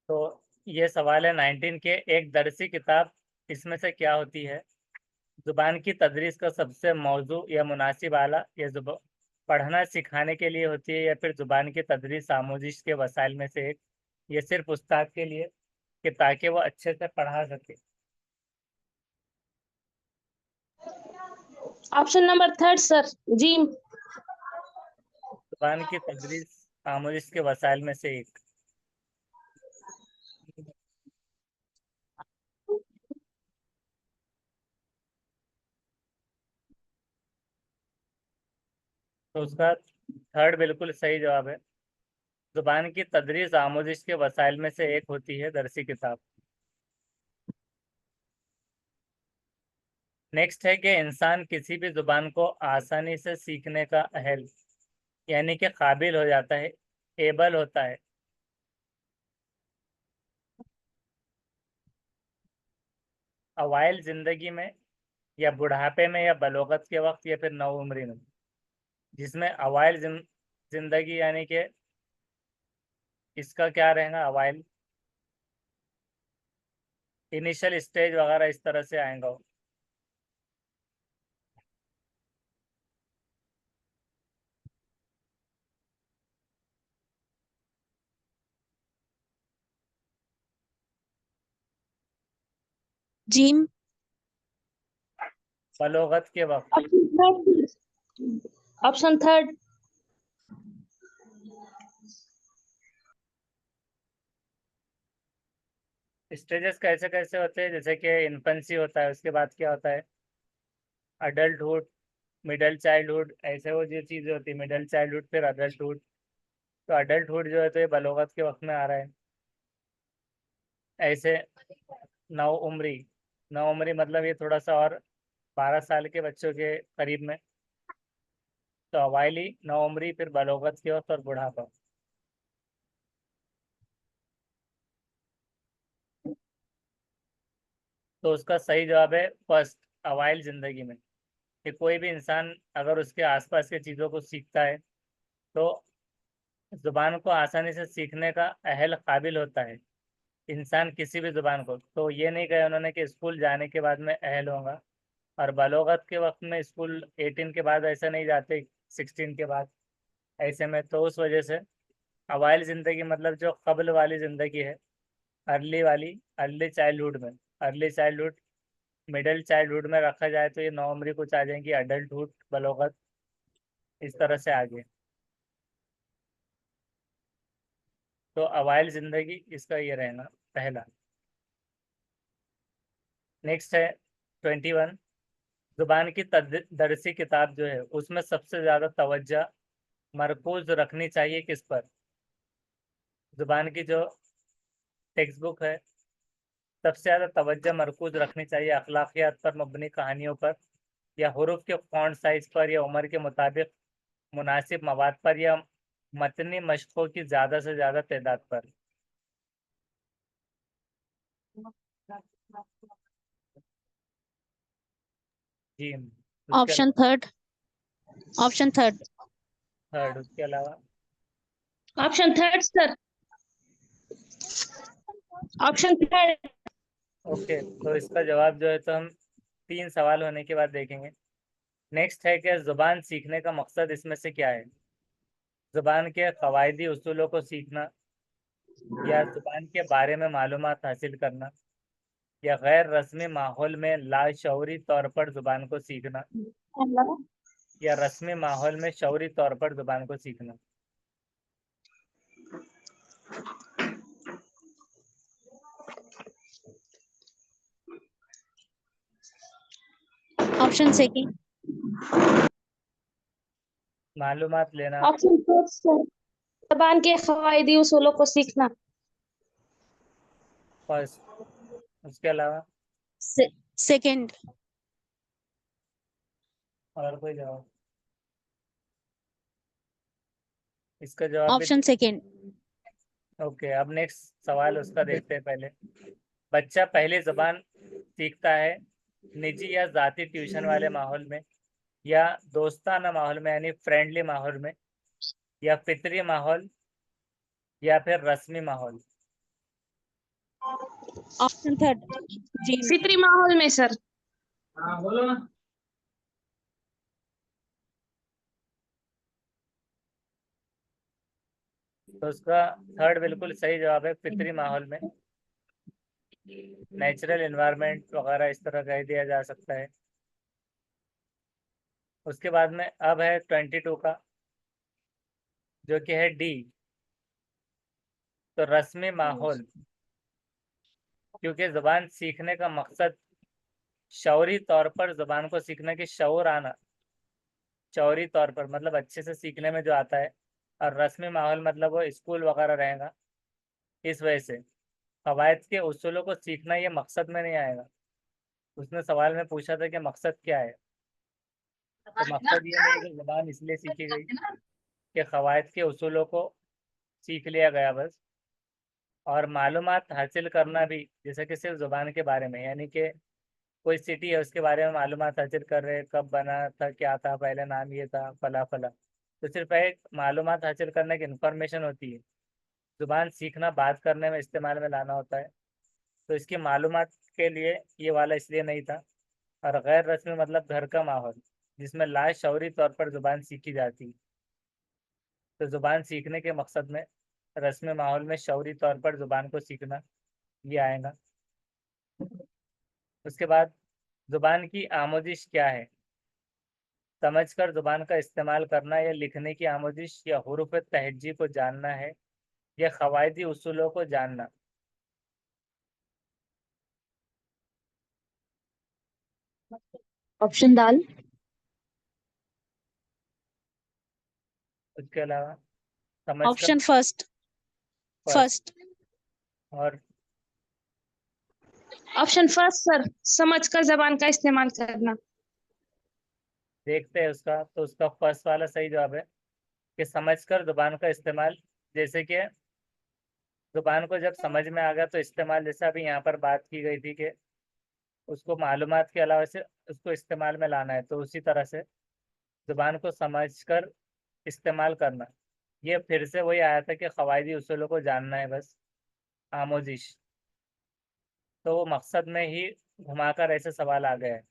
तो ये सवाल है 19 के, एक दरसी किताब इसमें से क्या होती है? जुबान की तदरीस का सबसे मौजू या मुनासिब आला, या पढ़ना सिखाने के लिए होती है, या फिर जुबान की तदरीस आमोजिश के वसाइल में से एक, ये सिर्फ उस्ताद के लिए कि ताकि वो अच्छे से पढ़ा सके? ऑप्शन नंबर थर्ड सर, जी। जुबान की तदरीस आमोजिश के वसाइल में से एक। तो उसका थर्ड बिल्कुल सही जवाब है। जुबान की तदरीस आमोजिश के वसाइल में से एक होती है दरसी किताब। नेक्स्ट है कि इंसान किसी भी जुबान को आसानी से सीखने का अहल यानी कि काबिल हो जाता है, एबल होता है। अवाइल जिंदगी में, या बुढ़ापे में, या बलोगत के वक्त, या फिर नौउम्री में? जिसमें अवाइल जिंदगी यानी कि इसका क्या रहेगा? अवाइल इनिशियल स्टेज वगैरह इस तरह से आएगा वो। जिम। बलोगत के वक्त। Option third. स्टेजेस कैसे कैसे होते हैं? जैसे कि इन्फेंसी होता है, उसके बाद क्या होता है? अडल्टहुड, मिडल चाइल्डहुड, ऐसे वो जो चीज़ें होती है, मिडल चाइल्डहुड फिर अडल्टहुड। तो अडल्टहुड जो है तो ये बलोगत के वक्त में आ रहा है। ऐसे नौ उम्री, नौ उम्री मतलब ये थोड़ा सा और 12 साल के बच्चों के करीब में। तो अवाइली, नौ उम्री, फिर बलोगत के वक्त और बुढ़ापा। तो उसका सही जवाब है फर्स्ट, अवाइल जिंदगी में। कि कोई भी इंसान अगर उसके आसपास की चीज़ों को सीखता है तो जुबान को आसानी से सीखने का अहल काबिल होता है इंसान किसी भी जुबान को। तो ये नहीं कहा उन्होंने कि स्कूल जाने के बाद में अहल होगा, और बलोगत के वक्त में स्कूल 18 के बाद ऐसा नहीं जाते, 16 के बाद। ऐसे में तो उस वजह से अवाइल ज़िंदगी मतलब जो कब्ल वाली ज़िंदगी है, अर्ली वाली, अर्ली चाइल्डहुड में, अर्ली चाइल्डहुड, मिडिल चाइल्डहुड में रखा जाए तो ये नौ उम्री कुछ आ जाएंगी, अडल्टहुड, बलोगत, इस तरह से आगे। तो अवाइल ज़िंदगी इसका ये रहना पहला। नेक्स्ट है 21, जुबान की दरसी किताब जो है उसमें सबसे ज़्यादा तवज्जो मरकूज रखनी चाहिए किस पर? जुबान की जो टेक्स्ट बुक है, सबसे ज़्यादा तवज्जो मरकूज रखनी चाहिए अखलाकियात पर मबनी कहानियों पर, या हुरूफ के फॉन्ट साइज पर, या उम्र के मुताबिक मुनासिब मवाद पर, या मतनी मशकों की ज़्यादा से ज़्यादा तादाद पर? जी। उसके ऑप्शन अलावा थर्ड। Option third. थर्ड, उसके अलावा? Option third sir. Option third. Okay, तो इसका जवाब जो है तो हम 3 सवाल होने के बाद देखेंगे। नेक्स्ट है कि ज़ुबान सीखने का मकसद इसमें से क्या है? ज़ुबान के कवायदी उसूलों को सीखना, या ज़ुबान के बारे में मालूमात हासिल करना, या गैर रस्मी माहौल में लाशऊरी तौर पर ज़ुबान को सीखना, या रस्मी माहौल में शऊरी तौर पर ज़ुबान को सीखना? Option second. मालूमात लेना। ऑप्शन फोर्थ सर, जबान के कवायदी उसूलों को सीखना। फर्स्ट, उसके अलावा सेकंड। और कोई जवाब? इसका जवाब भी? Option second. ओके, अब नेक्स्ट सवाल उसका देखते हैं पहले। बच्चा पहली जबान सीखता है निजी या ज़ाती ट्यूशन वाले माहौल में, या दोस्ताना माहौल में यानी फ्रेंडली माहौल में, या फितरी माहौल, या फिर रस्मी माहौल? ऑप्शन थर्ड जी। फिक्री माहौल में सर। हाँ बोलो ना। तो उसका थर्ड बिल्कुल सही जवाब है, फिक्री माहौल में। नेचुरल एनवायरनमेंट वगैरह इस तरह कह दिया जा सकता है। उसके बाद में अब है 22 का, जो कि है डी। तो रस्मी माहौल, क्योंकि जुबान सीखने का मकसद शौरी तौर पर जुबान को सीखने की शऊर आना, शौरी तौर पर मतलब अच्छे से सीखने में जो आता है, और रस्मी माहौल मतलब वो स्कूल वगैरह रहेगा। इस वजह से कवायद के उसूलों को सीखना ये मकसद में नहीं आएगा। उसने सवाल में पूछा था कि मकसद क्या है, तो मकसद ये नहीं कि जुबान इसलिए सीखी गई कि कवायद के उसूलों को सीख लिया गया बस। और मालूमात हासिल करना भी, जैसे कि सिर्फ जुबान के बारे में, यानी कि कोई सिटी है उसके बारे में मालूमात हासिल कर रहे हैं, कब बना था, क्या था, पहले नाम ये था, फला फला। तो सिर्फ एक मालूमात हासिल करने की इंफॉर्मेशन होती है। जुबान सीखना बात करने में इस्तेमाल में लाना होता है। तो इसकी मालूमात के लिए ये वाला इसलिए नहीं था। और गैर रस्मी मतलब घर का माहौल, जिसमें लाशौरी तौर पर जुबान सीखी जाती है। तो जुबान सीखने के मकसद में रस्मी माहौल में शौरी तौर पर जुबान को सीखना ये आएगा। उसके बाद जुबान की आमोजिश क्या है? समझकर जुबान का इस्तेमाल करना, या लिखने की आमोजिश, या हुरूफ तहज्जी को जानना है, या कवायदी उसूलों को जानना। ऑप्शन दाल। उसके अलावा समझकर ऑप्शन फर्स्ट। फर्स्ट। फर्स्ट। और ऑप्शन फर्स्ट सर, समझकर जबान का इस्तेमाल करना। देखते हैं उसका, तो उसका फर्स्ट वाला सही जवाब है कि समझकर जुबान का इस्तेमाल। जैसे कि जुबान को जब समझ में आ गया तो इस्तेमाल, जैसे अभी यहाँ पर बात की गई थी कि उसको मालूमात के अलावा से उसको इस्तेमाल में लाना है, तो उसी तरह से जुबान को समझकर इस्तेमाल करना, ये फिर से वही आया था कि कवायदी उसूलों को जानना है बस, आमोजिश। तो वो मकसद में ही घुमाकर ऐसे सवाल आ गए हैं।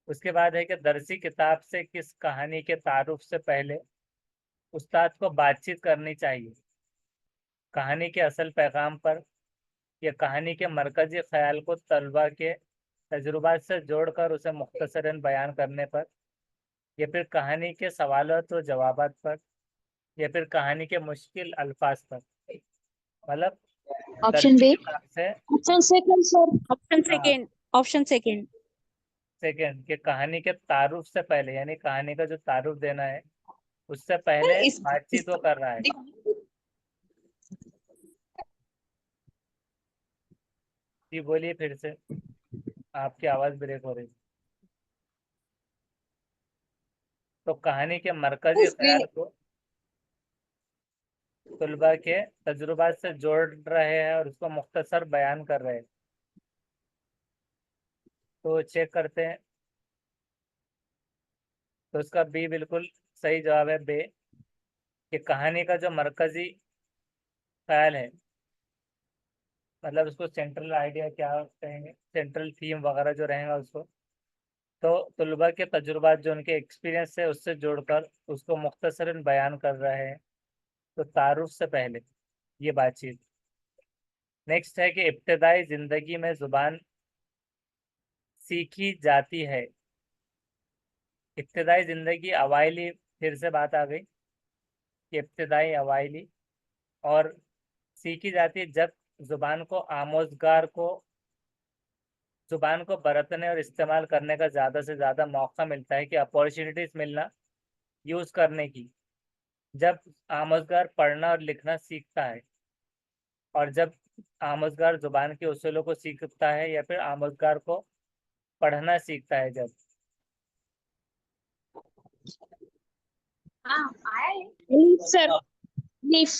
उसके बाद है कि दरसी किताब से किस कहानी के तारुफ से पहले उस्ताद को बातचीत करनी चाहिए? कहानी के असल पैगाम पर, या कहानी के मरकजी ख्याल को तलबा के तजुर्बात से जोड़कर उसे मुख्तसरन बयान करने पर, या फिर कहानी के सवालों तो जवाबात पर, या फिर कहानी के मुश्किल अल्फाज पर। मतलब ऑप्शन दरसी बी। किताब से, ऑप्शन सेकंड सर। ऑप्शन हाँ सेकेंड। Option second. सेकेंड, कि कहानी के तारुफ से पहले, यानी कहानी का जो तारुफ देना है उससे सर पहले इस बातचीत वो कर रहा है। जी बोलिए फिर से, आपकी आवाज़ ब्रेक हो रही। तो कहानी के मरकजी ख्याल को तलबा के तजुर्बात से जोड़ रहे हैं और उसको मुख्तसर बयान कर रहे हैं। तो चेक करते हैं, तो उसका बी बिल्कुल सही जवाब है, बे। कि कहानी का जो मरकजी ख्याल है, मतलब उसको सेंट्रल आइडिया क्या कहेंगे, सेंट्रल थीम वगैरह जो रहेगा उसको, तो तलबा के तजुर्बात जो उनके एक्सपीरियंस है उससे जोड़कर उसको मुख्तसरन बयान कर रहे हैं। तो तारुफ से पहले ये बातचीत। नेक्स्ट है कि इब्तदाई ज़िंदगी में ज़ुबान सीखी जाती है। इब्तदाई ज़िंदगी, अवाइली, फिर से बात आ गई कि इब्तदाई अवाइली, और सीखी जाती है जब ज़ुबान को आमोजगार को ज़ुबान को बरतने और इस्तेमाल करने का ज़्यादा से ज़्यादा मौका मिलता है, कि अपॉर्चुनिटीज़ मिलना यूज़ करने की। जब आमोजगार पढ़ना और लिखना सीखता है, और जब आमोजगार ज़ुबान के उसूलों को सीखता है, या फिर आमोजगार को पढ़ना सीखता है जब। हाँ आया है। Leaf sir, leaf.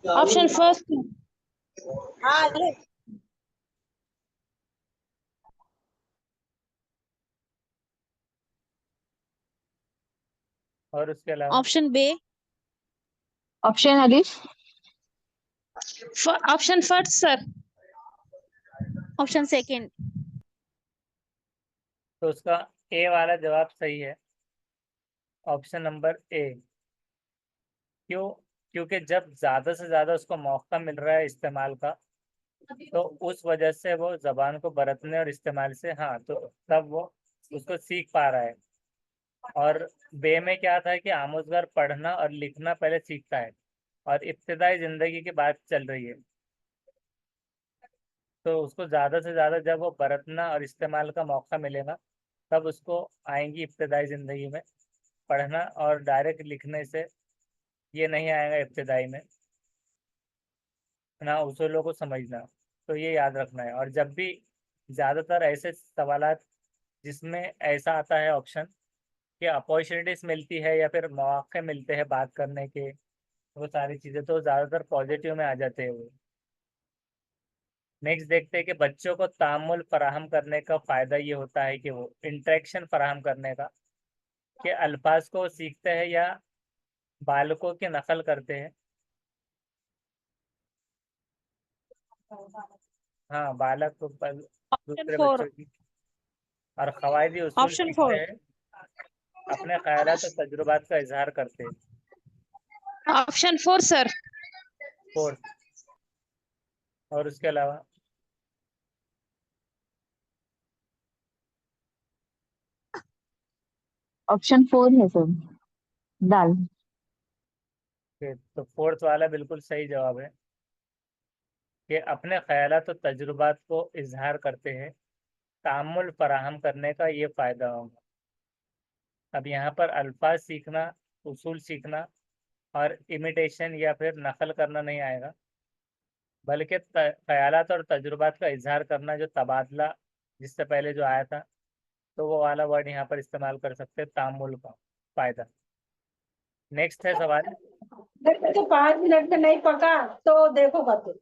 Option first. हाँ और उसके अलावा ऑप्शन बे। ऑप्शन अलीफ। Option first sir. Option second. तो उसका ए वाला जवाब सही है, ऑप्शन नंबर ए। क्यों? क्योंकि जब ज्यादा से ज्यादा उसको मौका मिल रहा है इस्तेमाल का, तो उस वजह से वो जबान को बरतने और इस्तेमाल से, हाँ, तो तब वो उसको सीख पा रहा है। और बे में क्या था कि आमोजगार पढ़ना और लिखना पहले सीखता है, और इब्तिदाई जिंदगी की बात चल रही है, तो उसको ज्यादा से ज्यादा जब वो बरतना और इस्तेमाल का मौका मिलेगा, तब उसको आएंगी इब्तिदाई जिंदगी में। पढ़ना और डायरेक्ट लिखने से ये नहीं आएगा इब्तिदाई में, ना उसूलों को समझना। तो ये याद रखना है। और जब भी ज़्यादातर ऐसे सवालात जिसमें ऐसा आता है ऑप्शन कि अपॉर्चुनिटीज मिलती है या फिर मौके मिलते हैं बात करने के, वो सारी चीज़ें तो ज़्यादातर पॉजिटिव में आ जाते हैं वो। नेक्स्ट देखते हैं कि बच्चों को तामुल फराहम करने का फ़ायदा ये होता है कि वो इंटरेक्शन फराहम करने का, कि अल्फाज को सीखते हैं या बालकों की नकल करते हैं। हाँ, बालक तो ऑप्शन दूसरे फोर। बच्चों की, और कवायदी उसूल ऑप्शन सीखते फोर। हैं, अपने ख्यालात और तजुर्बात का इजहार करते हैं। Option four sir. फोर्थ। और उसके अलावा ऑप्शन 4 है सर, दाल। तो फोर्थ वाला बिल्कुल सही जवाब है कि अपने ख्यालात और तजुर्बात को इजहार करते हैं, तामुल फराहम करने का ये फ़ायदा होगा। अब यहाँ पर अल्फाज सीखना, उसूल सीखना और इमिटेशन या फिर नकल करना नहीं आएगा, बल्कि ख्यालात और तजुर्बात का इजहार करना, जो तबादला जिससे पहले जो आया था, तो वो वाला वर्ड यहाँ पर इस्तेमाल कर सकते हैं, तामुल का फ़ायदा। नेक्स्ट है सवाल। तो 5 मिनट में नहीं पका तो देखो बच्चे।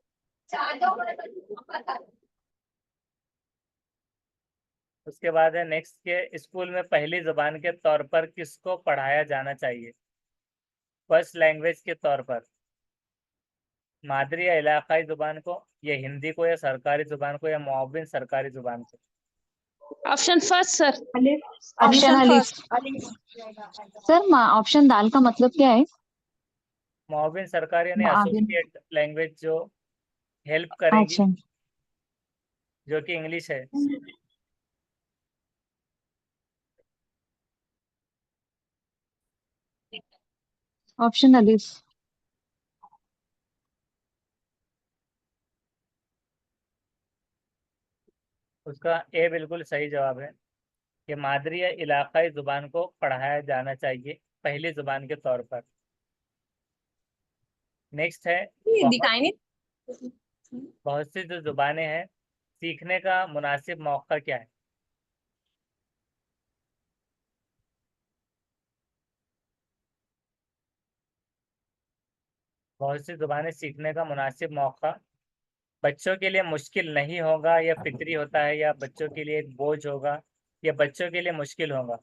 उसके बाद है नेक्स्ट के स्कूल में पहली जुबान के तौर पर किसको पढ़ाया जाना चाहिए? फर्स्ट लैंग्वेज के तौर पर मादरी या इलाकाई जुबान को, या हिंदी को, या सरकारी जुबान को, या मुअव्विन सरकारी जुबान को? Option first sir. Option option अलीफ। फर्स्ट। सर ऑप्शन दाल का मतलब क्या है? मुअव्विन सरकारी यानी मुआविन। एसोसिएट लैंग्वेज, जो हेल्प करेंगी, अच्छा। जो कि इंग्लिश है। ऑप्शन अलीफ। उसका ए बिल्कुल सही जवाब है कि मादरी या इलाकाई जुबान को पढ़ाया जाना चाहिए पहली जुबान के तौर पर। नेक्स्ट है, बहुत दिखाई नहीं। बहुत सी जो जुबानें हैं, सीखने का मुनासिब मौका क्या है? बहुत सी जुबानें सीखने का मुनासिब मौका बच्चों के लिए मुश्किल नहीं होगा, या फिक्री होता है, या बच्चों के लिए एक बोझ होगा, या बच्चों के लिए मुश्किल होगा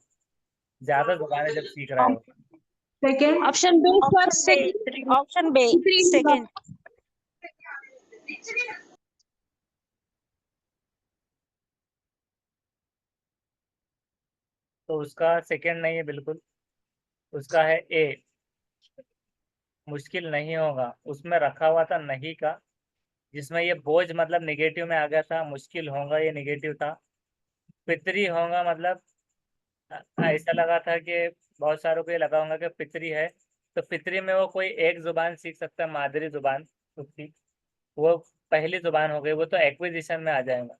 ज्यादा जुबानें जब सीख रहा है वो? Second. Option B sir. Option B. Option B second. तो उसका सेकंड नहीं है बिल्कुल, उसका है ए, मुश्किल नहीं होगा। उसमें रखा हुआ था नहीं का, जिसमें ये बोझ मतलब निगेटिव में आ गया था, मुश्किल होगा ये निगेटिव था, फितरी होगा मतलब ऐसा लगा था कि बहुत सारों को ये लगा होगा कि फितरी है, तो फितरी में वो कोई एक जुबान सीख सकता है, मादरी जुबान उसकी, वो पहली जुबान हो गई, वो तो एक्विजिशन में आ जाएगा।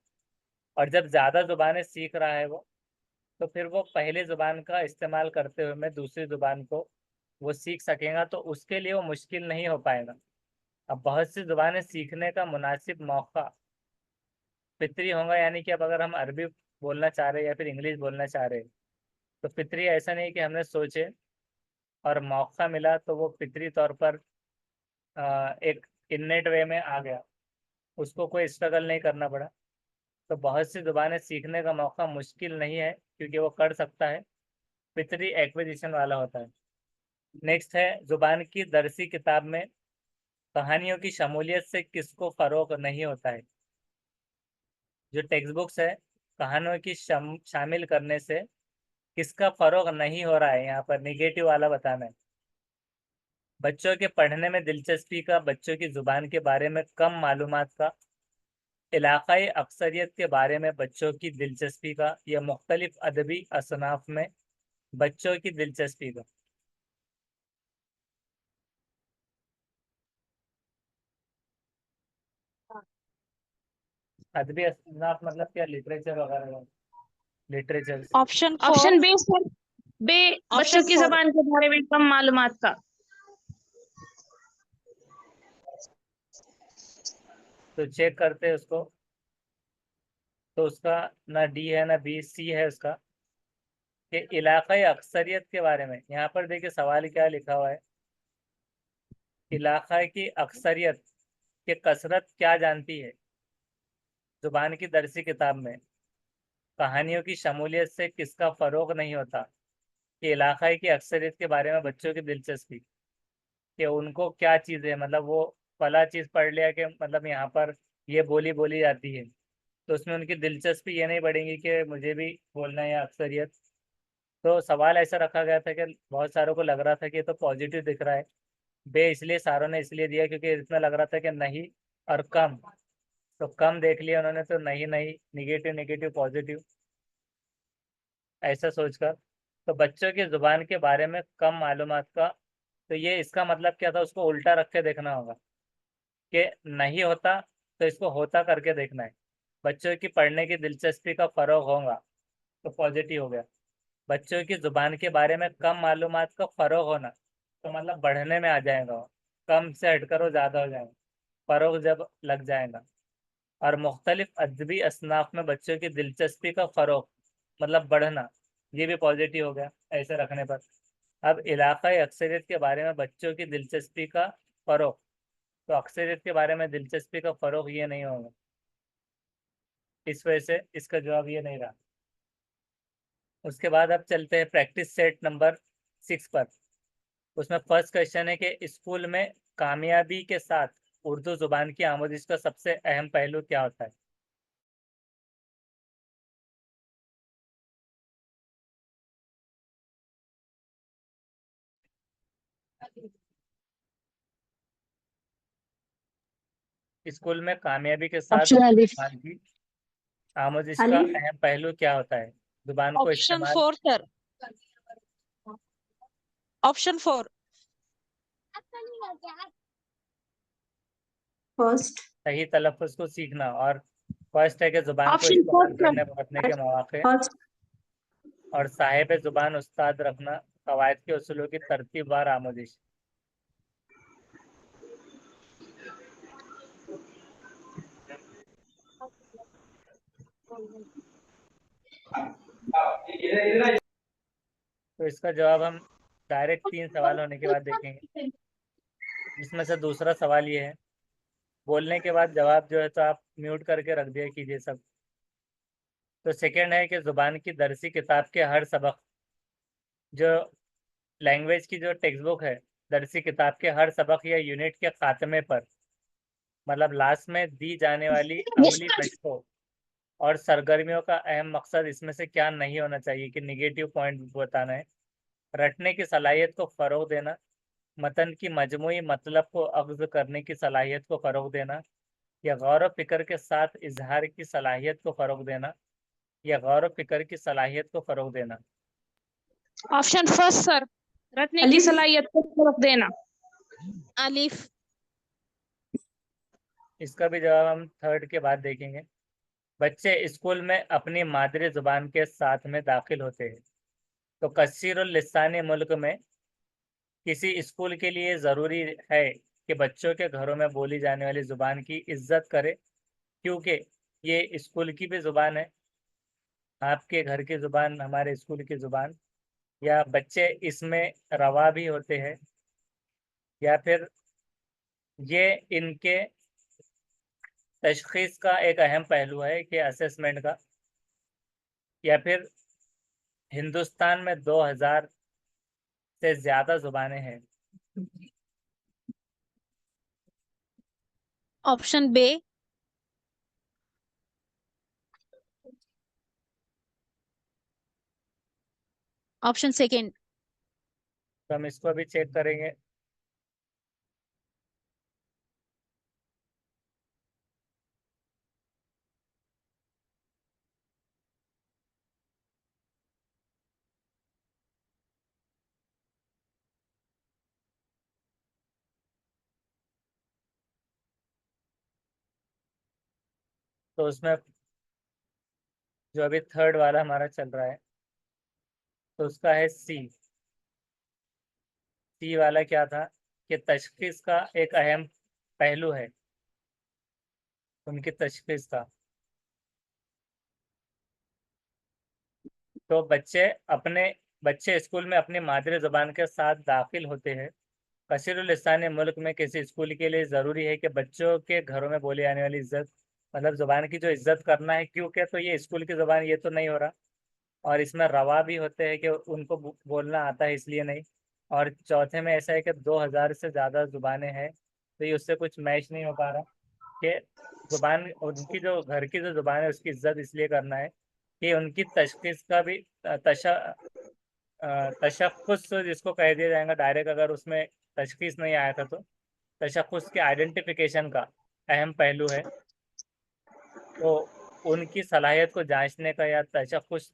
और जब ज़्यादा जुबानें सीख रहा है वो, तो फिर वो पहली जुबान का इस्तेमाल करते हुए मैं दूसरी जुबान को वो सीख सकेगा, तो उसके लिए वो मुश्किल नहीं हो पाएगा। अब बहुत सी जुबानें सीखने का मुनासिब मौका फितरी होगा, यानी कि अब अगर हम अरबी बोलना चाह रहे हैं या फिर इंग्लिश बोलना चाह रहे हैं, तो फितरी ऐसा नहीं कि हमने सोचे और मौका मिला तो वो फितरी तौर पर एक इन्नेट वे में आ गया, उसको कोई स्ट्रगल नहीं करना पड़ा। तो बहुत सी जुबानें सीखने का मौका मुश्किल नहीं है, क्योंकि वो कर सकता है, फितरी एक्विजिशन वाला होता है। नेक्स्ट है, जुबान की दरसी किताब में कहानियों की शमूलियत से किसको फरोग नहीं होता है? जो टेक्स्ट बुक्स है, कहानियों की शामिल करने से किसका फरोग नहीं हो रहा है, यहाँ पर निगेटिव वाला बताना है। बच्चों के पढ़ने में दिलचस्पी का, बच्चों की जुबान के बारे में कम मालूमात का, इलाकाई अक्सरियत के बारे में बच्चों की दिलचस्पी का, या मुख्तलिफ अदबी असनाफ में बच्चों की दिलचस्पी का। अदबी असनाफ मतलब क्या, लिटरेचर वगैरह? Literature. Option option 4 B sir, बे बच्चों ऑप्शन की 4 जबान के बारे में कम मालूमात का। तो चेक करते हैं उसको। तो उसका ना डी है ना बी, सी है उसका, कि इलाकाई अक्सरियत के बारे में। यहाँ पर देखिए सवाल क्या लिखा हुआ है, इलाका की अक्सरियत के कसरत क्या जानती है। जुबान की दरसी किताब में कहानियों की शमूलियत से किसका फरोग नहीं होता, कि इलाकाई की अक्सरियत के बारे में बच्चों की दिलचस्पी, कि उनको क्या चीज़ है, मतलब वो फला चीज़ पढ़ लिया कि मतलब यहाँ पर ये बोली बोली जाती है, तो उसमें उनकी दिलचस्पी ये नहीं बढ़ेगी कि मुझे भी बोलना है अक्सरियत। तो सवाल ऐसा रखा गया था कि बहुत सारों को लग रहा था कि ये तो पॉजिटिव दिख रहा है, बे इसलिए सारों ने इसलिए दिया क्योंकि इतना लग रहा था कि नहीं और कम। तो कम देख लिया उन्होंने, तो नहीं नहीं, निगेटिव निगेटिव पॉजिटिव, ऐसा सोचकर। तो बच्चों की जुबान के बारे में कम मालूमात का, तो ये इसका मतलब क्या था, उसको उल्टा रख के देखना होगा कि नहीं होता, तो इसको होता करके देखना है। बच्चों की पढ़ने की दिलचस्पी का फरोग होगा, तो पॉजिटिव हो गया। बच्चों की जुबान के बारे में कम मालूमात का फरोग होना, तो मतलब बढ़ने में आ जाएगा वो, कम से हटकर वो ज़्यादा हो जाएगा, फरोग जब लग जाएगा। और मुख्तलिफ अदबी असनाफ में बच्चों की दिलचस्पी का फरोग मतलब बढ़ना, ये भी पॉजिटिव हो गया ऐसे रखने पर। अब इलाकाई अक्सरियत के बारे में बच्चों की दिलचस्पी का फरोग, तो अक्सरियत के बारे में दिलचस्पी का फरोग ये नहीं होगा, इस वजह से इसका जवाब ये नहीं रहा। उसके बाद अब चलते हैं प्रैक्टिस सेट नंबर 6 पर। उसमें फर्स्ट क्वेश्चन है कि स्कूल में कामयाबी के साथ उर्दू जुबान की आमोजिश का सबसे अहम पहलू क्या होता है? स्कूल में कामयाबी के साथ ऑप्शन उर्दू अलिफ। जुबान की आमोजिश का अलिफ। अहम पहलू क्या होता है? जुबान को ऑप्शन इस्तेमाल। 4 सर, ऑप्शन 4 फर्स्ट। सही तलफ़ुज़ को सीखना, और फर्स्ट है कि जुबान को ऑप्शन फोर इस्तेमाल सर। करने बरतने के मौके, फर्स्ट। और साहिब जुबान उस्ताद रखना, कवायद के उसूलों की तरतीबवार आमोजिश। तो इसका जवाब हम डायरेक्ट 3 सवाल होने के बाद देखेंगे, जिसमें से दूसरा सवाल ये है, बोलने के बाद जवाब जो है तो आप म्यूट करके रख दिया कीजिए सब। तो सेकंड है कि ज़ुबान की दरसी किताब के हर सबक, जो लैंग्वेज की जो टेक्स्ट बुक है, दरसी किताब के हर सबक या यूनिट के खात्मे पर, मतलब लास्ट में दी जाने वाली अमली मशकों और सरगर्मियों का अहम मकसद इसमें से क्या नहीं होना चाहिए, कि निगेटिव पॉइंट बताना है। रटने की सलाहियत को फ़रोग देना, मतन की मजमूई मतलब को अख्ज़ करने की सलाहियत को फ़रोग देना, या गौर व फिक्र के साथ इजहार की सलाहियत को फ़रोग देना, या गौर व फिक्र की सलाहियत को फ़रोग देना। ऑप्शन फर्स्ट सर, रटने की अलिफ। सलाहियत को फरोग देना। अलिफ। इसका भी जवाब हम थर्ड के बाद देखेंगे। बच्चे स्कूल में अपनी मादरी ज़ुबान के साथ में दाखिल होते हैं, तो कसीरुल लिसानी मुल्क में किसी स्कूल के लिए ज़रूरी है कि बच्चों के घरों में बोली जाने वाली ज़ुबान की इज्जत करे, क्योंकि ये स्कूल की भी ज़ुबान है, आपके घर की ज़ुबान, हमारे स्कूल की ज़ुबान, या बच्चे इसमें रवा भी होते हैं, या फिर ये इनके तशखीस का एक अहम पहलू है कि असेसमेंट का, या फिर हिंदुस्तान में 2000 से ज़्यादा ज़ुबानें हैं। Option B. Option second. तो हम इसको अभी चेक करेंगे। तो उसमें जो अभी थर्ड वाला हमारा चल रहा है तो उसका है सी। सी वाला क्या था कि तशखीस का एक अहम पहलू है, उनकी तशखीस का। तो बच्चे स्कूल में अपनी मादरी ज़बान के साथ दाखिल होते हैं। कसीरुल मुल्क में किसी स्कूल के लिए ज़रूरी है कि बच्चों के घरों में बोली जाने वाली इज्जत, मतलब ज़ुबान की जो इज्जत करना है, क्योंकि तो ये स्कूल की ज़ुबान ये तो नहीं हो रहा। और इसमें रवा भी होते हैं कि उनको बोलना आता है इसलिए नहीं। और चौथे में ऐसा है कि 2000 से ज़्यादा ज़ुबानें हैं, तो ये उससे कुछ मैच नहीं हो पा रहा कि ज़ुबान उनकी जो घर की जो ज़ुबान है उसकी इज्जत इसलिए करना है कि उनकी तशखीस का भी तशख़्ख़ुस जिसको कह दिया जाएगा डायरेक्ट, अगर उसमें तशखीस नहीं आया था तो तशख़्ख़ुस के आइडेंटिफिकेशन का अहम पहलू है। तो उनकी सलाहियत को जांचने का या तशख़्ख़ुस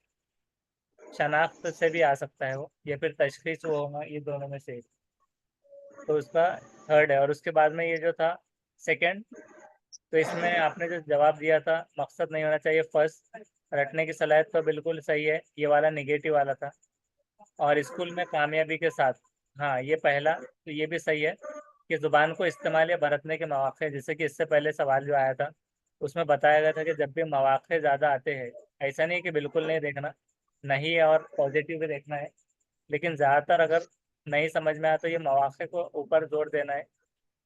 शनाख्त से भी आ सकता है वो, या फिर तशखीस वो होगा, ये दोनों में से एक। तो उसका थर्ड है। और उसके बाद में ये जो था सेकंड, तो इसमें आपने जो जवाब दिया था मकसद नहीं होना चाहिए फर्स्ट, रटने की सलाहियत तो बिल्कुल सही है, ये वाला निगेटिव वाला था। और स्कूल में कामयाबी के साथ, हाँ ये पहला तो ये भी सही है कि ज़ुबान को इस्तेमाल या बरतने के मौक़े, जैसे कि इससे पहले सवाल जो आया था उसमें बताया गया था कि जब भी मौक़े ज़्यादा आते हैं, ऐसा नहीं कि बिल्कुल नहीं देखना, नहीं है और पॉजिटिव भी देखना है, लेकिन ज़्यादातर अगर नहीं समझ में आया तो ये मौक़े को ऊपर जोर देना है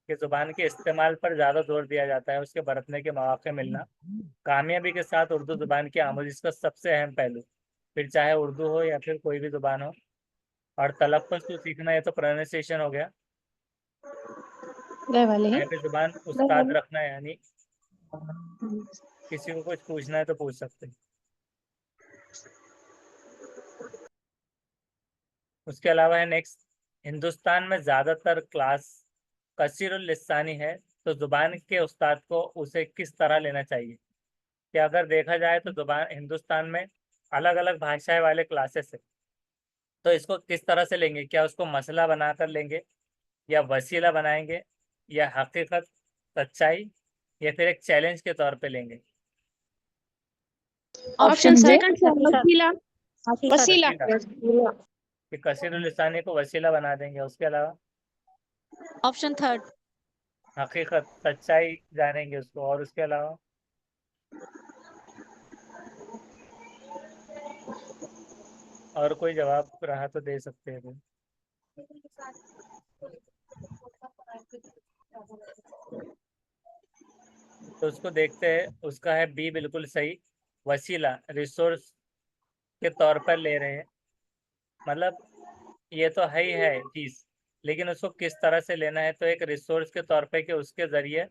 कि ज़ुबान के इस्तेमाल पर ज़्यादा जोर दिया जाता है, उसके बरतने के मौक़े मिलना कामयाबी के साथ उर्दू ज़ुबान की आमोज़िश का सबसे अहम पहलू, फिर चाहे उर्दू हो या फिर कोई भी ज़ुबान हो। और तलफ़्फ़ुज़ तो सीखना है, तो प्रोनंसिएशन हो गया। गए वाले हैं साहिब ज़ुबान गए उस्ताद वाले रखना है, यानी किसी को कुछ पूछना है तो पूछ सकते हैं। उसके अलावा है नेक्स्ट, हिंदुस्तान में ज़्यादातर क्लास कसीरुल लिसानी है, तो ज़ुबान के उस्ताद को उसे किस तरह लेना चाहिए? कि अगर देखा जाए तो ज़ुबान हिंदुस्तान में अलग अलग भाषाएं वाले क्लासेस है, तो इसको किस तरह से लेंगे? क्या उसको मसला बनाकर लेंगे, या वसीला बनाएंगे, या हकीकत, सच्चाई, या फिर एक चैलेंज के तौर पे लेंगे? ऑप्शन ऑप्शन जे। सेकंड से वसीला वसीला वसीला, कि कसीरुल लिसानी को वसीला बना देंगे। उसके अलावा Option third. हकीकत, सच्चाई जानेंगे उसको। और उसके अलावा और कोई जवाब रहा तो दे सकते हैं कोई। तो उसको देखते हैं, उसका है बी बिल्कुल सही, वसीला रिसोर्स के तौर पर ले रहे हैं। मतलब ये तो है ही है चीज़, लेकिन उसको किस तरह से लेना है, तो एक रिसोर्स के तौर पे कि उसके ज़रिए,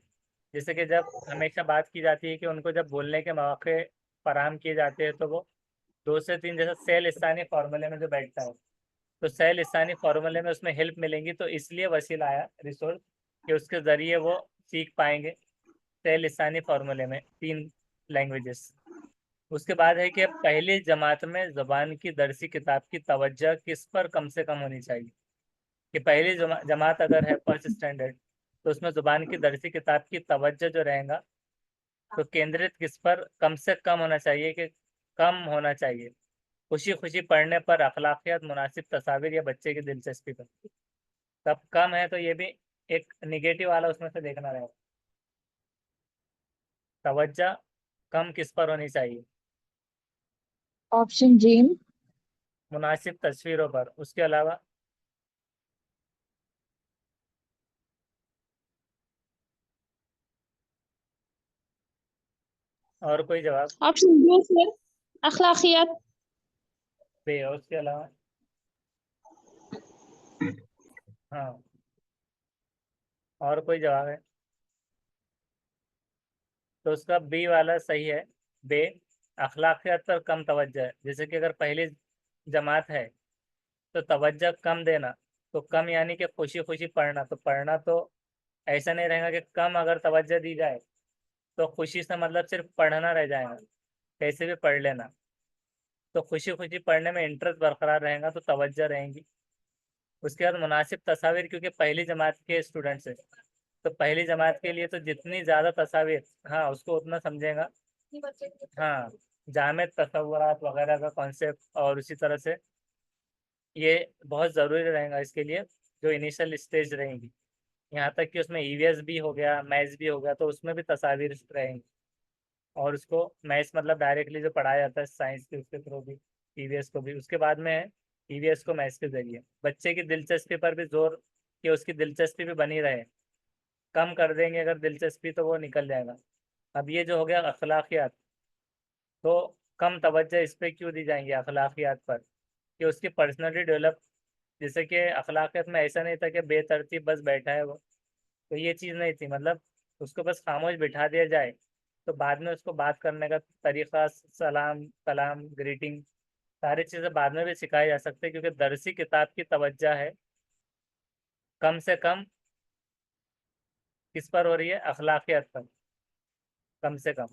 जैसे कि जब हमेशा बात की जाती है कि उनको जब बोलने के मौके फराहम किए जाते हैं तो वो 2 से 3 जैसे सह लिसानी फार्मूले में जो बैठता है, तो सह लिसानी फार्मूले में उसमें हेल्प मिलेंगी, तो इसलिए वसीला आया रिसोर्स, कि उसके ज़रिए वो सीख पाएंगे सह लिसानी फार्मूले में 3 लैंग्वेजेस। उसके बाद है कि पहली जमात में ज़बान की दरसी किताब की तवज्जो किस पर कम से कम होनी चाहिए? कि पहली जमात अगर है फर्स्ट स्टैंडर्ड, तो उसमें ज़ुबान की दरसी किताब की तवज्जो जो रहेगा तो केंद्रित किस पर कम से कम होना चाहिए, कि कम होना चाहिए? खुशी खुशी पढ़ने पर, अखलाकियात, मुनासिब तस्वीर, या बच्चे की दिलचस्पी पर? तब कम है तो ये भी एक निगेटिव वाला उसमें से देखना रहेगा। तवज्जो कम किस पर होनी चाहिए? ऑप्शन जे। मुनासिब तस्वीरों पर। उसके अलावा और कोई जवाब? ऑप्शन बी सर अखलाकियात बे। और उसके अलावा हाँ, और कोई जवाब है? तो उसका बी वाला सही है। बे, अखलाकियात पर कम तवज्जो है। जैसे कि अगर पहली जमात है तो तवज्जो कम देना, तो कम यानी कि खुशी खुशी पढ़ना, तो पढ़ना तो ऐसा नहीं रहेगा कि कम अगर तवज्जो दी जाए तो खुशी से मतलब सिर्फ पढ़ना रह जाएगा, कैसे भी पढ़ लेना। तो खुशी खुशी पढ़ने में इंटरेस्ट बरकरार रहेगा तो तवज्जो रहेंगी। उसके बाद मुनासिब तस्वीर, क्योंकि पहली जमात के स्टूडेंट्स है तो पहली जमात के लिए तो जितनी ज़्यादा तस्वीर, हाँ उसको उतना समझेगा। हाँ, जामिद तसव्वुरात वगैरह का कॉन्सेप्ट, और उसी तरह से ये बहुत ज़रूरी रहेगा इसके लिए, जो इनिशियल स्टेज रहेंगी। यहाँ तक कि उसमें ईवीएस भी हो गया, मैथ्स भी हो गया, तो उसमें भी तस्वीर रहेंगी। और उसको मैथ्स मतलब डायरेक्टली जो पढ़ाया जाता है साइंस के, उसके थ्रू भी ईवीएस को भी, उसके बाद में है ईवीएस को मैथ्स के जरिए। बच्चे की दिलचस्पी पर भी जोर, कि उसकी दिलचस्पी भी बनी रहे। कम कर देंगे अगर दिलचस्पी तो वो निकल जाएगा। अब ये जो हो गया अखलाकियात, तो कम तवज्जो इस पे क्यों दी जाएंगी अखलाकियात पर, कि उसकी पर्सनैलिटी डेवलप। जैसे कि अखलाकियात में ऐसा नहीं था कि बेतरतीब बस बैठा है वो, तो ये चीज़ नहीं थी। मतलब उसको बस खामोश बिठा दिया जाए तो बाद में उसको बात करने का तरीका, सलाम कलाम ग्रीटिंग, सारी चीज़ें बाद में भी सिखाई जा सकती है, क्योंकि दरसी किताब की तवज्जो है कम से कम किस पर हो रही है, अखलाकियात पर कम से कम।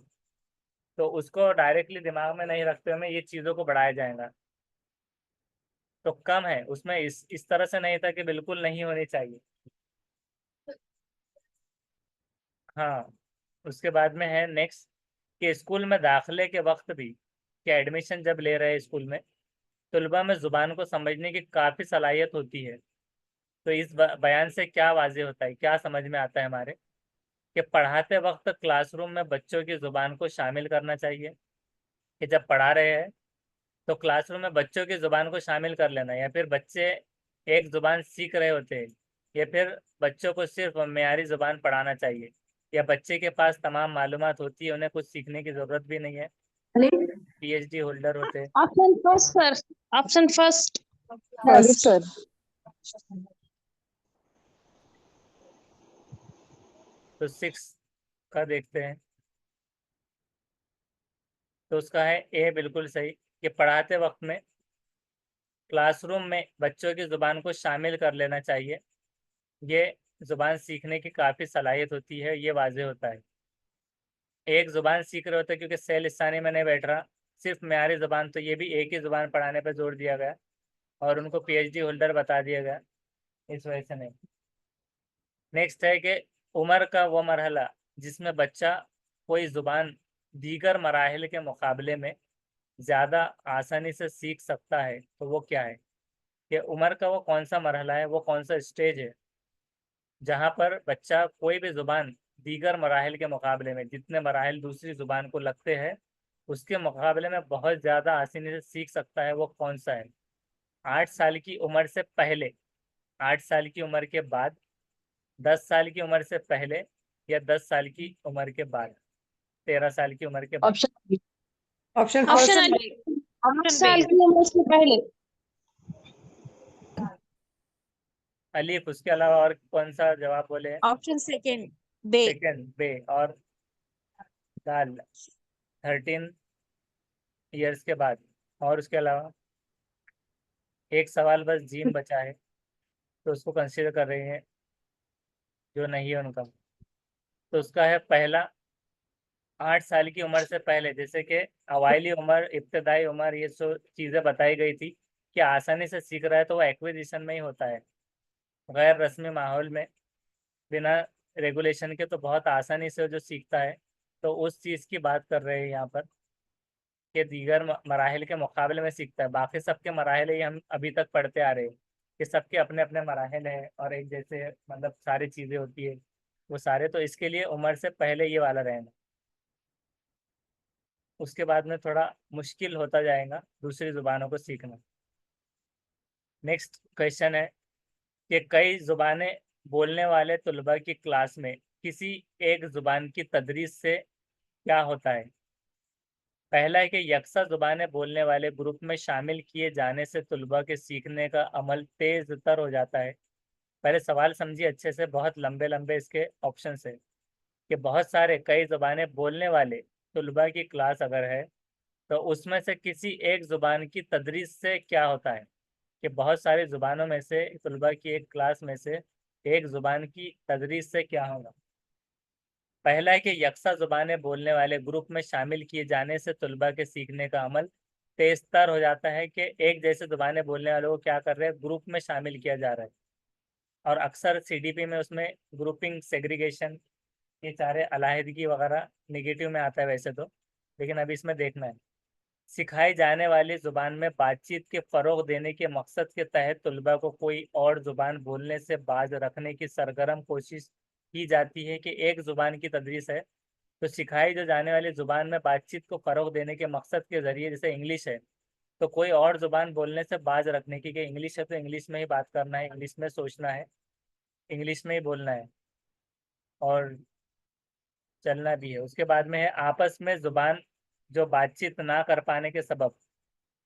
तो उसको डायरेक्टली दिमाग में नहीं रखते हुए ये चीज़ों को बढ़ाया जाएगा, तो कम है उसमें। इस तरह से नहीं था कि बिल्कुल नहीं होनी चाहिए। हाँ, उसके बाद में है नेक्स्ट, कि स्कूल में दाखिले के वक्त भी, कि एडमिशन जब ले रहे हैं स्कूल में, तलबा में ज़ुबान को समझने की काफ़ी सलाहियत होती है। तो इस बयान से क्या वाज़ेह होता है, क्या समझ में आता है हमारे, कि पढ़ाते वक्त क्लासरूम में बच्चों की ज़ुबान को शामिल करना चाहिए। कि जब पढ़ा रहे हैं तो क्लासरूम में बच्चों की ज़ुबान को शामिल कर लेना, या फिर बच्चे एक ज़ुबान सीख रहे होते हैं, या फिर बच्चों को सिर्फ मेयारी ज़ुबान पढ़ाना चाहिए, या बच्चे के पास तमाम मालूमात होती है, उन्हें कुछ सीखने की ज़रूरत भी नहीं है, पीएचडी होल्डर होते हैं। Option first sir, option first. Yes sir. तो 6 का देखते हैं, तो उसका है ए बिल्कुल सही, कि पढ़ाते वक्त में क्लासरूम में बच्चों की ज़ुबान को शामिल कर लेना चाहिए। ये ज़ुबान सीखने की काफ़ी सलाहियत होती है, ये वाज़ेह होता है। एक ज़ुबान सीख रहे होते हैं क्योंकि सह लिसानी में नहीं बैठ रहा, सिर्फ म्यारी ज़ुबान, तो ये भी एक ही ज़ुबान पढ़ाने पर जोर दिया गया और उनको पीएचडी होल्डर बता दिया गया, इस वजह से नहीं। नेक्स्ट है कि उम्र का वो मरहला जिसमें बच्चा कोई ज़ुबान दीगर मराहिल के मुकाबले में ज़्यादा आसानी से सीख सकता है, तो वो क्या है। कि उम्र का वो कौन सा मरहला है, वो कौन सा स्टेज है जहाँ पर बच्चा कोई भी ज़ुबान दीगर मराहिल के मुकाबले में, जितने मराहिल दूसरी ज़ुबान को लगते हैं उसके मुकाबले में बहुत ज़्यादा आसानी से सीख सकता है, वो कौन सा है। 8 साल की उम्र से पहले, 8 साल की उम्र के बाद, 10 साल की उम्र से पहले, या 10 साल की उम्र के बाद, 13 साल की उम्र के बाद। Option option option first. B, 8 साल की उम्र से पहले। अलीफ, उसके अलावा और कौन सा जवाब बोले हैं। ऑप्शन सेकेंड, बे। सेकंड बे, और दाल 13 ईयर्स के बाद। और उसके अलावा एक सवाल बस जीम बचा है, तो उसको कंसीडर कर रहे हैं जो नहीं है उनका। तो उसका है पहला, 8 साल की उम्र से पहले, जैसे कि अवाइली उम्र, इब्तदाई उम्र, ये सब चीज़ें बताई गई थी कि आसानी से सीख रहा है, तो वो एक्विजिशन में ही होता है, गैर रस्मी माहौल में, बिना रेगुलेशन के, तो बहुत आसानी से वो जो सीखता है। तो उस चीज़ की बात कर रहे हैं यहाँ पर, कि दीगर मराहिल के मुकाबले में सीखता है। बाकी सबके मराहिल ही हम अभी तक पढ़ते आ रहे हैं, कि सबके अपने अपने मराहिल हैं और एक जैसे मतलब सारी चीज़ें होती है वो सारे, तो इसके लिए उम्र से पहले ये वाला रहेगा। उसके बाद में थोड़ा मुश्किल होता जाएगा दूसरी ज़ुबानों को सीखना। नेक्स्ट क्वेश्चन है कि कई ज़ुबानें बोलने वाले तलबा की क्लास में किसी एक ज़ुबान की तदरीस से क्या होता है। पहला है कि यकसा ज़ुबानें बोलने वाले ग्रुप में शामिल किए जाने से तलबा के सीखने का अमल तेज़ तर हो जाता है। पहले सवाल समझिए अच्छे से, बहुत लंबे लंबे इसके ऑप्शन है। कि बहुत सारे कई ज़ुबानें बोलने वाले तलबा की क्लास अगर है तो उसमें से किसी एक ज़ुबान की तदरीस से क्या होता है, कि बहुत सारी ज़ुबानों में से तलबा की एक क्लास में से एक ज़ुबान की तदरीस से क्या होगा। पहला है कि यकसा ज़ुबानें बोलने वाले ग्रुप में शामिल किए जाने से तलबा के सीखने का अमल तेज तर हो जाता है, कि एक जैसे ज़ुबानें बोलने वालों को क्या कर रहे हैं, ग्रुप में शामिल किया जा रहा है। और अक्सर सीडीपी में उसमें ग्रुपिंग, सेग्रीगेशन, ये सारे अलहदगी वगैरह नेगेटिव में आता है वैसे तो, लेकिन अभी इसमें देखना है। सिखाई जाने वाली ज़ुबान में बातचीत के फ़रोग़ देने के मकसद के तहत तलबा को कोई और ज़ुबान बोलने से बाज रखने की सरगर्म कोशिश की जाती है, कि एक ज़ुबान की तदरीस है तो सिखाई जो जाने वाली ज़ुबान में बातचीत को फ़रोग़ देने के मकसद के ज़रिए, जैसे इंग्लिश है तो कोई और ज़ुबान बोलने से बाज रखने की, कि इंग्लिश है तो इंग्लिश में ही बात करना है, इंग्लिश में सोचना है, इंग्लिश में ही बोलना है और चलना भी है। उसके बाद में है आपस में ज़ुबान जो बातचीत ना कर पाने के सबब,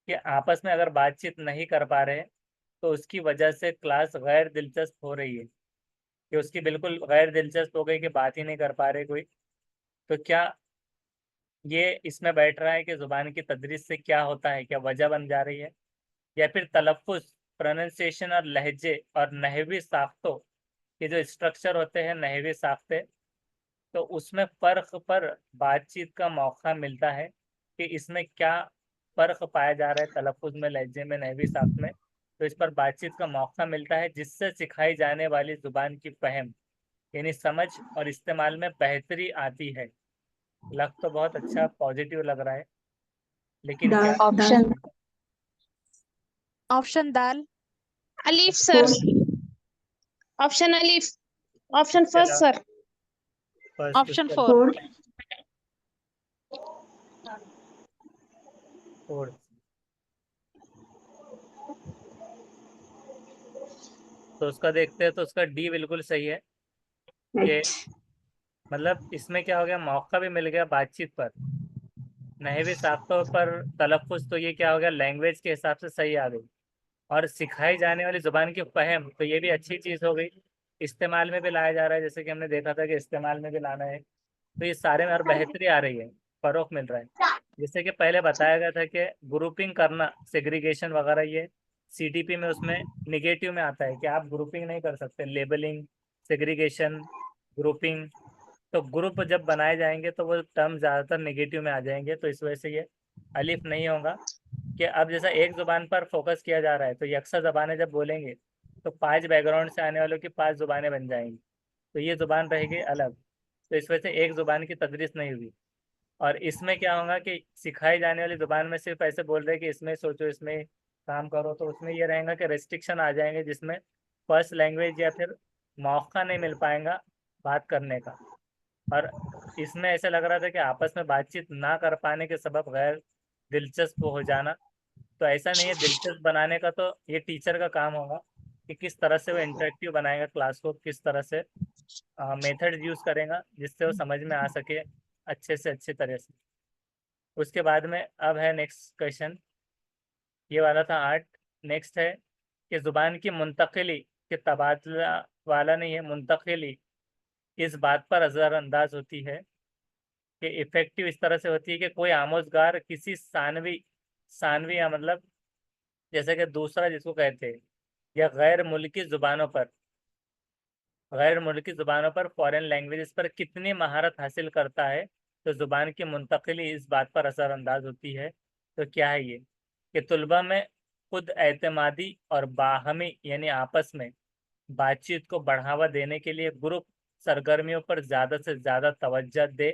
कि आपस में अगर बातचीत नहीं कर पा रहे तो उसकी वजह से क्लास गैर दिलचस्प हो रही है, कि उसकी बिल्कुल गैर दिलचस्प हो गई कि बात ही नहीं कर पा रहे कोई, तो क्या ये इसमें बैठ रहा है कि ज़ुबान की तदरीस से क्या होता है, क्या वजह बन जा रही है, या फिर तलफ़्फ़ुज़, प्रोनंसिएशन और लहजे और नहवी साख्तों के जो स्ट्रक्चर होते हैं, नहवी साख्ते, तो उसमें फ़र्क पर बातचीत का मौका मिलता है, कि इसमें क्या फ़र्क पाया जा रहा है तलफ़्फ़ुज़ में, लहजे में, नहवी साख्त में, तो इस पर बातचीत का मौका मिलता है, जिससे सिखाई जाने वाली ज़ुबान की फ़हम यानी समझ और इस्तेमाल में बेहतरी आती है। लग तो बहुत अच्छा पॉजिटिव लग रहा है, लेकिन क्या ऑप्शन ऑप्शन दाल। अलीफ सर, ऑप्शन अलीफ, option first sir. First option उसके 4। फोर्थ, तो उसका देखते हैं तो उसका डी बिल्कुल सही है, कि मतलब इसमें क्या हो गया, मौका भी मिल गया बातचीत पर, नहवी साख्तों पर तलफ़्फ़ुज़, तो ये क्या हो गया, लैंग्वेज के हिसाब से सही आ गई। और सिखाई जाने वाली ज़ुबान की फ़हम, तो ये भी अच्छी चीज़ हो गई, इस्तेमाल में भी लाया जा रहा है, जैसे कि हमने देखा था कि इस्तेमाल में भी लाना है, तो ये सारे में और बेहतरी आ रही है, फ़रोग़ मिल रहा है। जैसे कि पहले बताया गया था कि ग्रुपिंग करना, सेग्रीगेशन वगैरह, ये सीडीपी में उसमें नेगेटिव में आता है, कि आप ग्रुपिंग नहीं कर सकते, लेबलिंग, सेग्रीगेशन, ग्रुपिंग, तो ग्रुप जब बनाए जाएंगे तो वो टर्म ज़्यादातर नेगेटिव में आ जाएंगे, तो इस वजह से ये अलिफ नहीं होगा। कि अब जैसा एक ज़ुबान पर फोकस किया जा रहा है, तो यकसा ज़बानें जब बोलेंगे तो 5 बैकग्राउंड से आने वालों की 5 ज़ुबानें बन जाएंगी, तो ये ज़ुबान रहेगी अलग, तो इस वजह से एक ज़ुबान की तदरीस नहीं हुई। और इसमें क्या होगा कि सिखाई जाने वाली ज़ुबान में सिर्फ ऐसे बोल रहे हैं कि इसमें सोचो, इसमें काम करो, तो उसमें ये रहेगा कि रेस्ट्रिक्शन आ जाएंगे, जिसमें फर्स्ट लैंग्वेज या फिर मौका नहीं मिल पाएगा बात करने का। और इसमें ऐसा लग रहा था कि आपस में बातचीत ना कर पाने के सबब गैर दिलचस्प हो जाना, तो ऐसा नहीं है, दिलचस्प बनाने का तो ये टीचर का काम होगा, कि किस तरह से वो इंटरेक्टिव बनाएगा क्लास को, किस तरह से मेथड यूज़ करेगा जिससे वो समझ में आ सके अच्छे से अच्छी तरह से। उसके बाद में अब है नेक्स्ट क्वेश्चन, ये वाला था 8। नेक्स्ट है कि ज़ुबान की मुंतकिली के तबादला वाला नहीं है, मुंतकिली इस बात पर असरअंदाज होती है, कि इफ़ेक्टिव इस तरह से होती है कि कोई आमोज़गार किसी सानवी, सानवी या मतलब जैसे कि दूसरा जिसको कहते हैं, या गैर मुल्की ज़ुबानों पर फॉरेन लैंग्वेजेस पर कितनी महारत हासिल करता है, तो ज़ुबान की मुंतकिली इस बात पर असरअंदाज होती है। तो क्या है ये, कि तलबा में खुद एतमादी और बाहमी यानी आपस में बातचीत को बढ़ावा देने के लिए ग्रुप सरगर्मियों पर ज़्यादा से ज़्यादा तवज्जो दे।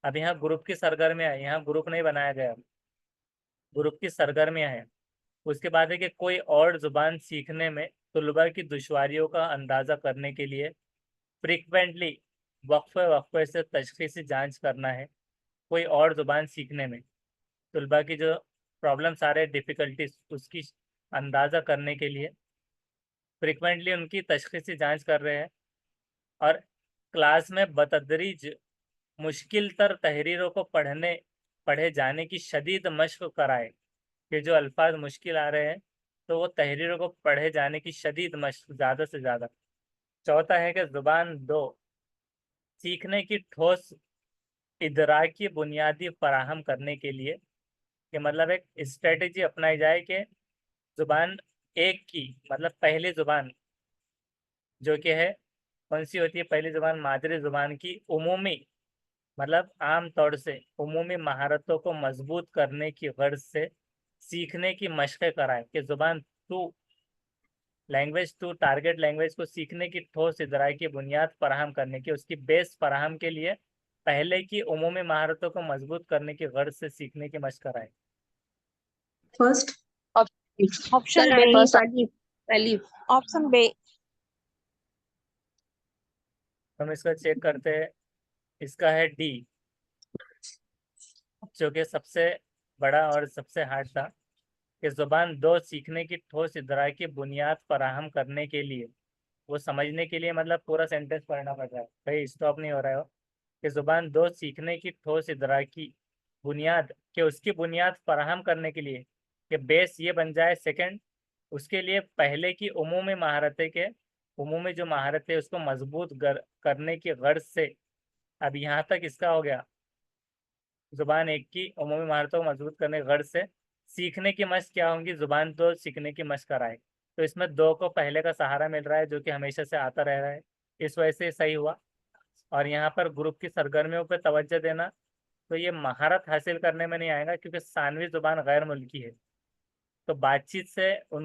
अब यहाँ ग्रुप की सरगर्मियाँ हैं, यहाँ ग्रुप नहीं बनाया गया, ग्रुप की सरगर्मियाँ हैं। उसके बाद है कि कोई और ज़ुबान सीखने में तलबा की दुश्वारियों का अंदाज़ा करने के लिए फ्रीक्वेंटली वक्फे वक्फे से तशख़ीसी जांच करना है। कोई और ज़ुबान सीखने में तलबा की जो प्रॉब्लम्स आ रहे हैं, डिफ़िकल्टीज, उसकी अंदाज़ा करने के लिए फ्रीक्वेंटली उनकी तशख़ीसी जांच कर रहे हैं। और क्लास में बतदरीज मुश्किल तर तहरीरों को पढ़े जाने की शदीद मशक़ कराए, कि जो अल्फाज मुश्किल आ रहे हैं तो वो तहरीरों को पढ़े जाने की शदीद मशक़ ज़्यादा से ज़्यादा। चौथा है कि ज़ुबान 2 सीखने की ठोस इदराकी बुनियादी फराहम करने के लिए, कि मतलब एक स्ट्रेटेजी अपनाई जाए कि जुबान एक की, मतलब पहली जुबान जो कि है कौन सी होती है, पहली जुबान मादरी जुबान की उमूमी, मतलब आम तौर से उमूमी महारतों को मजबूत करने की गर्ज से सीखने की मशक़ें कराए, कि जुबान to language to target language को सीखने की ठोस इदराई की बुनियाद फराहम करने की, उसकी बेस फराहम के लिए पहले की उमूमी महारतों को मजबूत करने की गर्ज से सीखने की मशक़ कराए। फर्स्ट ऑप्शन सर बे अलीफ अलीफ ऑप्शन बे हम इसका चेक करते हैं। इसका है डी, जो कि सबसे बड़ा और सबसे हार्ड था, कि जुबान दो सीखने की ठोस इदराई की बुनियाद फराहम करने के लिए, वो समझने के लिए मतलब पूरा सेंटेंस पढ़ना पड़ रहा है, कहीं स्टॉप नहीं हो रहा है वो, कि जुबान दो सीखने की ठोस इदराई की बुनियाद, कि उसकी बुनियाद फराहम करने के लिए, कि बेस ये बन जाए सेकंड, उसके लिए पहले की उमूमी महारतें के उमूमी जो महारतें उसको मजबूत करने की गर्ज से। अब यहाँ तक इसका हो गया, जुबान एक की उमूमी महारतों को मजबूत करने की गर्ज से सीखने की मशक़ क्या होंगी, जुबान दो सीखने की मशक़ कराए। तो इसमें दो को पहले का सहारा मिल रहा है जो कि हमेशा से आता रह रहा है, इस वजह से सही हुआ। और यहाँ पर ग्रुप की सरगर्मियों पर तवज्जो देना, तो ये महारत हासिल करने में नहीं आएगा, क्योंकि सानवी जुबान गैर मुल्की है, तो बातचीत से उन